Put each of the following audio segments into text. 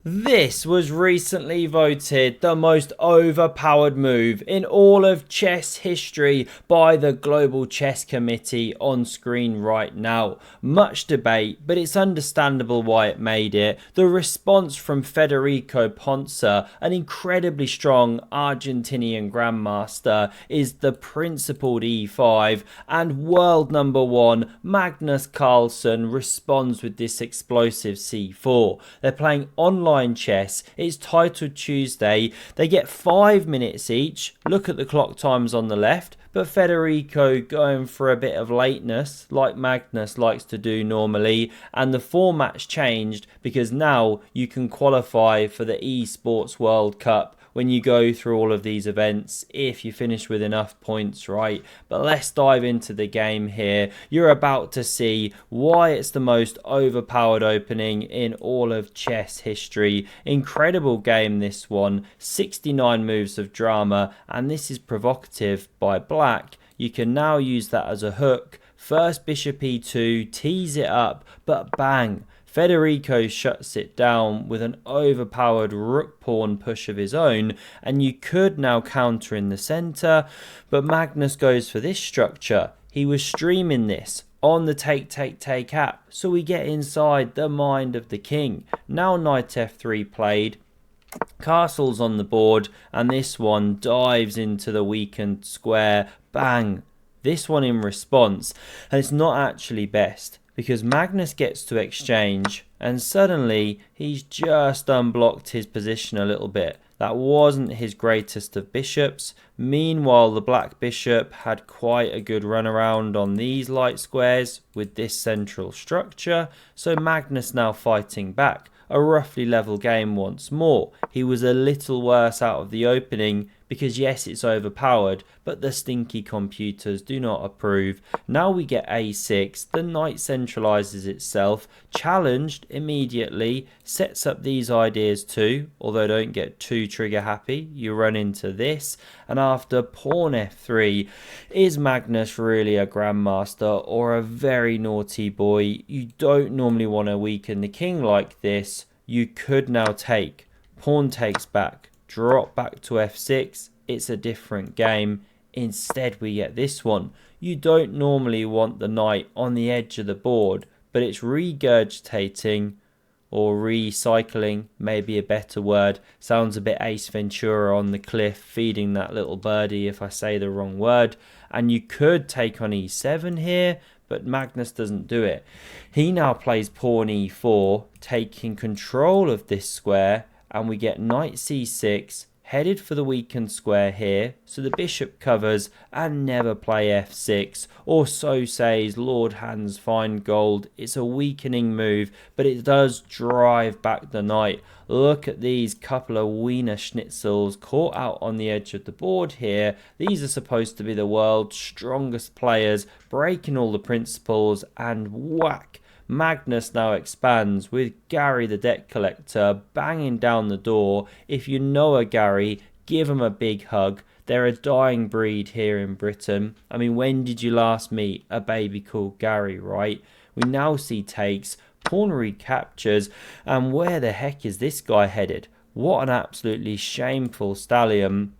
This was recently voted the most overpowered move in all of chess history by the Global Chess Committee on screen right now. Much debate, but it's understandable why it made it. The response from Federico Ponce, an incredibly strong Argentinian grandmaster, is the principled e5, and world number one Magnus Carlsen responds with this explosive c4. They're playing online chess. It's titled Tuesday. They get 5 minutes each. Look at the clock times on the left. But Federico going for a bit of lateness, like Magnus likes to do normally. And the format's changed because now you can qualify for the Esports World Cup when you go through all of these events if you finish with enough points, right? But let's dive into the game here. You're about to see why it's the most overpowered opening in all of chess history. Incredible game, this one. 69 moves of drama, and this is provocative by black. You can now use that as a hook. First bishop e2, tease it up, but bang, Federico shuts it down with an overpowered rook pawn push of his own, and you could now counter in the centre, but Magnus goes for this structure. He was streaming this on the take app, so we get inside the mind of the king. Now knight f3 played, castle's on the board, and this one dives into the weakened square. Bang! This one in response, and it's not actually best, because Magnus gets to exchange and suddenly he's just unblocked his position a little bit. That wasn't his greatest of bishops. Meanwhile, the black bishop had quite a good run around on these light squares with this central structure. So Magnus now fighting back. A roughly level game once more. He was a little worse out of the opening because yes, it's overpowered, but the stinky computers do not approve. Now we get a6, the knight centralizes itself, challenged immediately, sets up these ideas too, although don't get too trigger happy. You run into this, and after pawn f3, is Magnus really a grandmaster or a very naughty boy? You don't normally want to weaken the king like this. You could now take, pawn takes back, drop back to f6, it's a different game. Instead we get this one. You don't normally want the knight on the edge of the board, but it's regurgitating, or recycling, maybe a better word. Sounds a bit Ace Ventura on the cliff, feeding that little birdie if I say the wrong word. And you could take on e7 here, but Magnus doesn't do it. He now plays pawn e4, taking control of this square, and we get knight c6, headed for the weakened square here, so the bishop covers and never play f6, or so says Lord Hans Feingold. It's a weakening move, but it does drive back the knight. Look at these couple of wiener schnitzels caught out on the edge of the board here. These are supposed to be the world's strongest players, breaking all the principles, and whack. Magnus now expands with Gary the debt collector banging down the door. If you know a Gary, give him a big hug. They're a dying breed here in Britain. I mean, when did you last meet a baby called Gary, right? We now see takes, pawn recaptures, and where the heck is this guy headed? What an absolutely shameful stallion.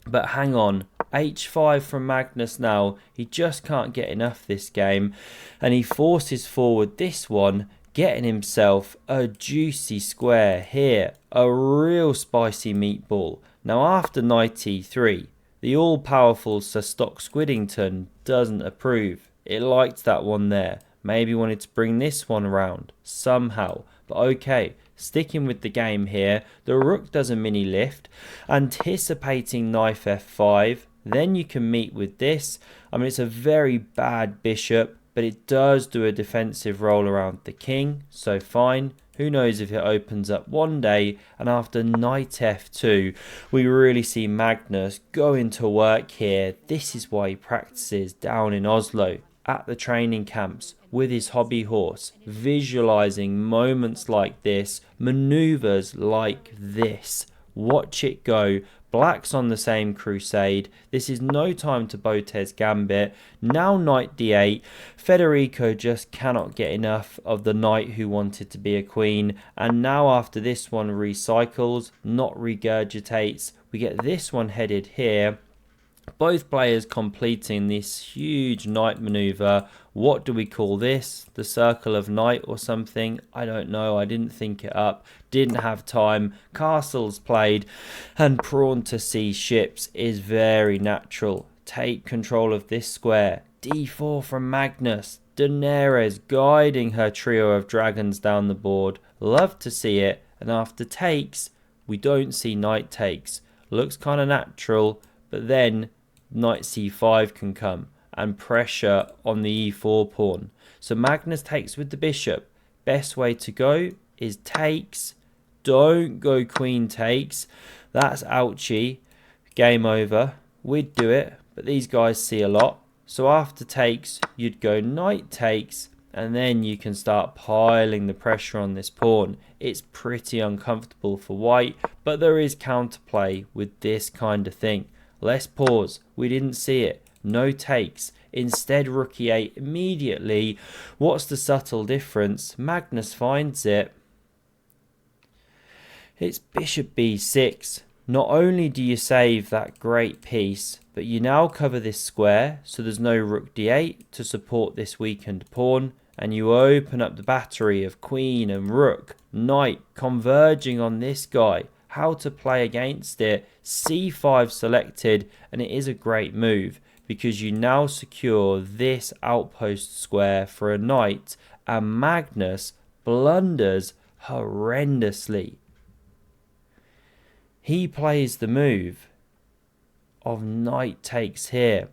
But hang on, h5 from Magnus now. He just can't get enough this game, and he forces forward this one, getting himself a juicy square here, a real spicy meatball. Now after knight e3, the all-powerful Sir Stock Squiddington doesn't approve. It liked that one there, maybe wanted to bring this one around somehow, but okay. Sticking with the game here, the rook does a mini lift, anticipating knight f5, then you can meet with this. I mean, it's a very bad bishop, but it does do a defensive roll around the king, so fine. Who knows if it opens up one day, and after knight f2, we really see Magnus going to work here. This is why he practices down in Oslo, at the training camps, with his hobby horse, visualizing moments like this, maneuvers like this. Watch it go. Black's on the same crusade. This is no time to Botez Gambit. Now knight d8. Federico just cannot get enough of the knight who wanted to be a queen. And now after this one recycles, not regurgitates, we get this one headed here. Both players completing this huge knight maneuver. What do we call this? The circle of knight or something? I don't know. I didn't think it up. Didn't have time. Castles played. And pawn to c ships is very natural. Take control of this square. d4 from Magnus. Daenerys guiding her trio of dragons down the board. Love to see it. And after takes, we don't see knight takes. Looks kind of natural. But then knight c5 can come and pressure on the e4 pawn. So Magnus takes with the bishop. Best way to go is takes. Don't go queen takes. That's ouchy. Game over. We'd do it, but these guys see a lot. So after takes, you'd go knight takes, and then you can start piling the pressure on this pawn. It's pretty uncomfortable for white, but there is counterplay with this kind of thing. Let's pause. We didn't see it. No takes. Instead, rook e8 immediately. What's the subtle difference? Magnus finds it. It's bishop b6. Not only do you save that great piece, but you now cover this square, so there's no rook d8 to support this weakened pawn, and you open up the battery of queen and rook, knight converging on this guy. How to play against it. c5 selected, and it is a great move because you now secure this outpost square for a knight, and Magnus blunders horrendously. He plays the move of knight takes here.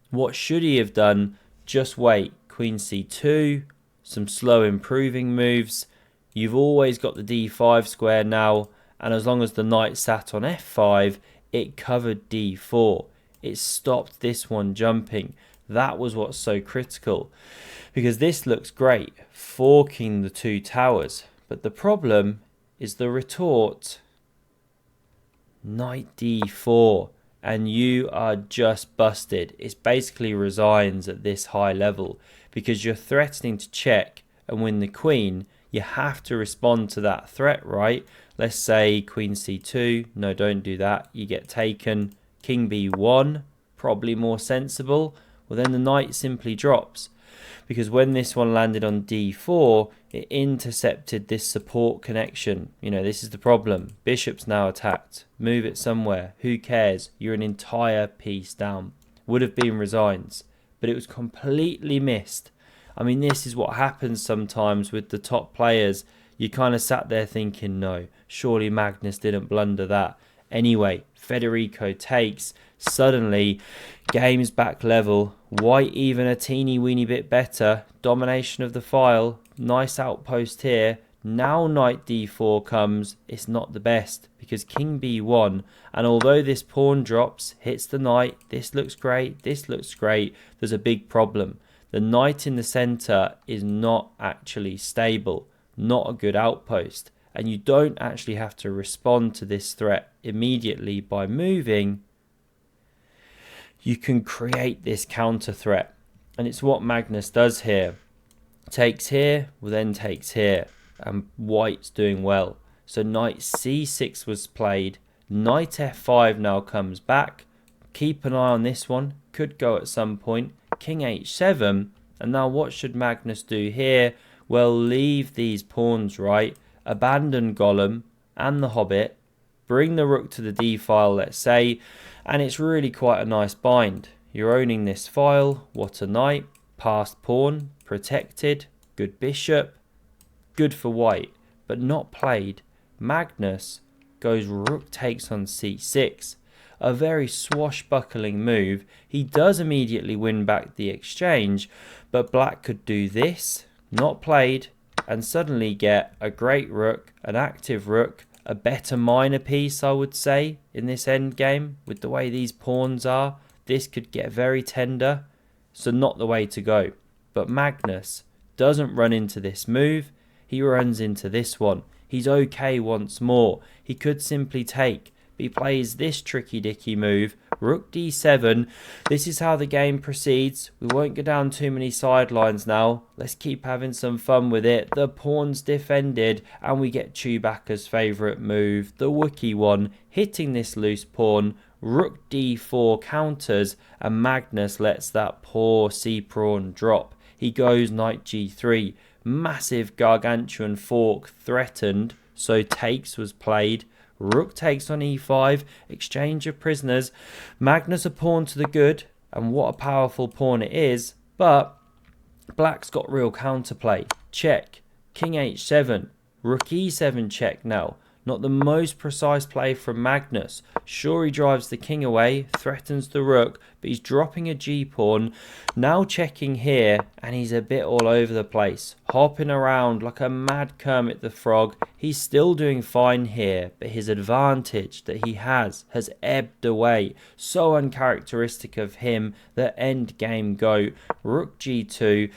What should he have done? Just wait. Queen c2, some slow improving moves. You've always got the d5 square now, and as long as the knight sat on f5, it covered d4. It stopped this one jumping. That was what's so critical, because this looks great, forking the two towers. But the problem is the retort. Knight d4, and you are just busted. It basically resigns at this high level, because you're threatening to check and win the queen. You have to respond to that threat, right? Let's say queen c2. No, don't do that. You get taken. King b1, probably more sensible. Well, then the knight simply drops, because when this one landed on d4, it intercepted this support connection. You know, this is the problem. Bishop's now attacked. Move it somewhere. Who cares? You're an entire piece down. Would have been resigns, but it was completely missed. I mean, this is what happens sometimes with the top players. You kind of sat there thinking, no, surely Magnus didn't blunder that. Anyway, Federico takes. Suddenly, game's back level. White even a teeny weeny bit better. Domination of the file. Nice outpost here. Now knight d4 comes. It's not the best, because king b1. And although this pawn drops, hits the knight. This looks great. This looks great. There's a big problem. The knight in the center is not actually stable. Not a good outpost. And you don't actually have to respond to this threat immediately by moving. You can create this counter threat. And it's what Magnus does here. Takes here, well then takes here. And white's doing well. So knight c6 was played. Knight f5 now comes back. Keep an eye on this one. Could go at some point. King h7. And now what should Magnus do here? Well, leave these pawns, right? Abandon Gollum and the Hobbit. Bring the rook to the d file, let's say. And it's really quite a nice bind. You're owning this file. What a knight. Passed pawn. Protected. Good bishop. Good for white. But not played. Magnus goes rook takes on c6. A very swashbuckling move. He does immediately win back the exchange, but black could do this, not played, and suddenly get a great rook, an active rook, a better minor piece, I would say, in this endgame. With the way these pawns are, this could get very tender, so not the way to go. But Magnus doesn't run into this move, he runs into this one. He's okay once more. He could simply take, He plays this tricky dicky move, rook d7. This is how the game proceeds. We won't go down too many sidelines now. Let's keep having some fun with it. The pawn's defended, and we get Chewbacca's favourite move, the Wookiee one, hitting this loose pawn. Rook d4 counters, and Magnus lets that poor c pawn drop. He goes knight g3. Massive gargantuan fork threatened, so takes was played. Rook takes on e5, exchange of prisoners. Magnus a pawn to the good, and what a powerful pawn it is, but black's got real counterplay. Check, king h7, rook e7 check now. Not the most precise play from Magnus. Sure, he drives the king away, threatens the rook, but he's dropping a g-pawn. Now checking here, and he's a bit all over the place. Hopping around like a mad Kermit the Frog. He's still doing fine here, but his advantage that he has ebbed away. So uncharacteristic of him, the end game go. Rook g2.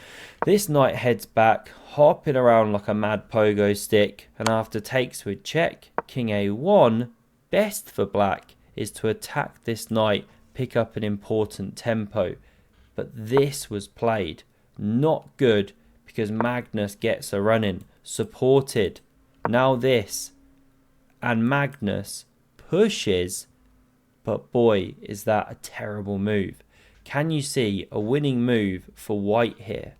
This knight heads back, hopping around like a mad pogo stick, and after takes with check, king a1, best for black is to attack this knight, pick up an important tempo. But this was played not good, because Magnus gets a run-in, supported. Now this, and Magnus pushes, but boy, is that a terrible move. Can you see a winning move for white here?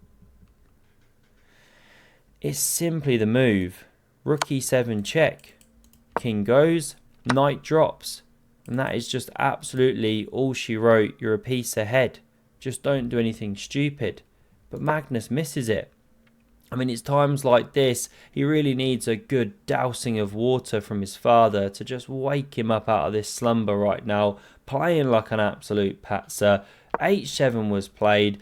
It's simply the move. Rook e7 check. King goes, knight drops. And that is just absolutely all she wrote. You're a piece ahead. Just don't do anything stupid. But Magnus misses it. I mean, it's times like this, he really needs a good dousing of water from his father to just wake him up out of this slumber right now. Playing like an absolute patzer. h7 was played.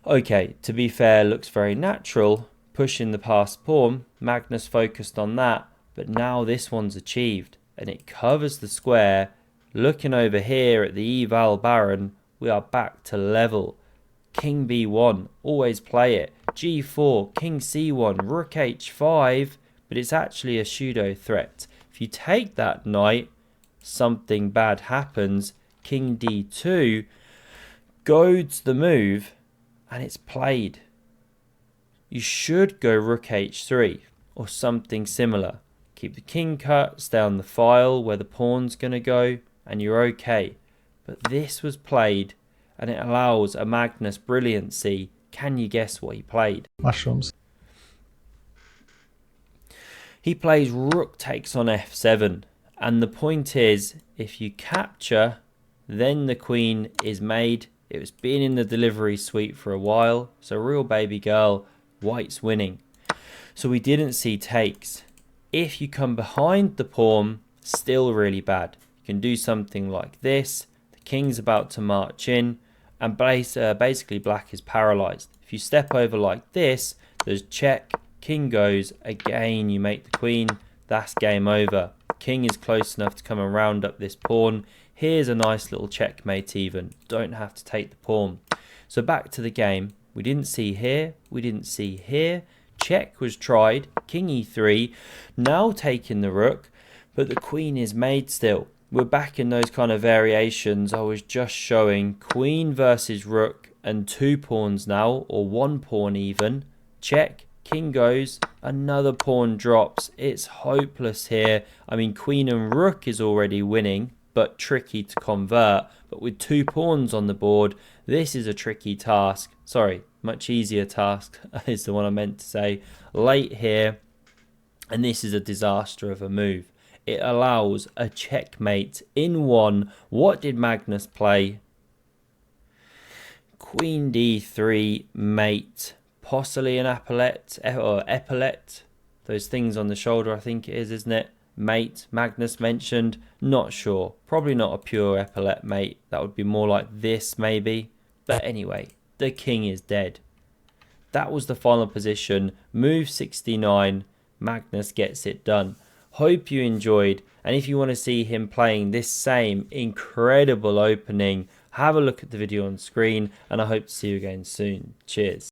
Okay, to be fair, looks very natural. Pushing the passed pawn, Magnus focused on that, but now this one's achieved, and it covers the square. Looking over here at the eval baron, we are back to level. King b1, always play it. g4, king c1, rook h5, but it's actually a pseudo threat. If you take that knight, something bad happens. King d2 goads the move, and it's played. You should go rook h3 or something similar. Keep the king cut, stay on the file where the pawn's going to go, and you're okay. But this was played, and it allows a Magnus brilliancy. Can you guess what he played? Mushrooms. He plays rook takes on f7, and the point is, if you capture, then the queen is made. It was been in the delivery suite for a while, so real baby girl, white's winning. So we didn't see takes. If you come behind the pawn, still really bad. You can do something like this. The king's about to march in, and basically black is paralyzed. If you step over like this, there's check, king goes, again you make the queen, that's game over. King is close enough to come and round up this pawn. Here's a nice little checkmate even. Don't have to take the pawn. So back to the game. We didn't see here, we didn't see here. Check was tried, king e3, now taking the rook, but the queen is made still. We're back in those kind of variations I was just showing. Queen versus rook, and 2 pawns now, or 1 pawn even. Check, king goes, another pawn drops. It's hopeless here. I mean, queen and rook is already winning, but tricky to convert. But with 2 pawns on the board, this is a tricky task. Sorry, much easier task is the one I meant to say. Late here, and this is a disaster of a move. It allows a checkmate in 1. What did Magnus play? Queen d3, mate, possibly an epaulette, or epaulette. Those things on the shoulder, I think it is, isn't it? Mate, Magnus mentioned, not sure. Probably not a pure epaulette mate. That would be more like this maybe. But anyway, the king is dead. That was the final position. Move 69. Magnus gets it done. Hope you enjoyed. And if you want to see him playing this same incredible opening, have a look at the video on screen. And I hope to see you again soon. Cheers.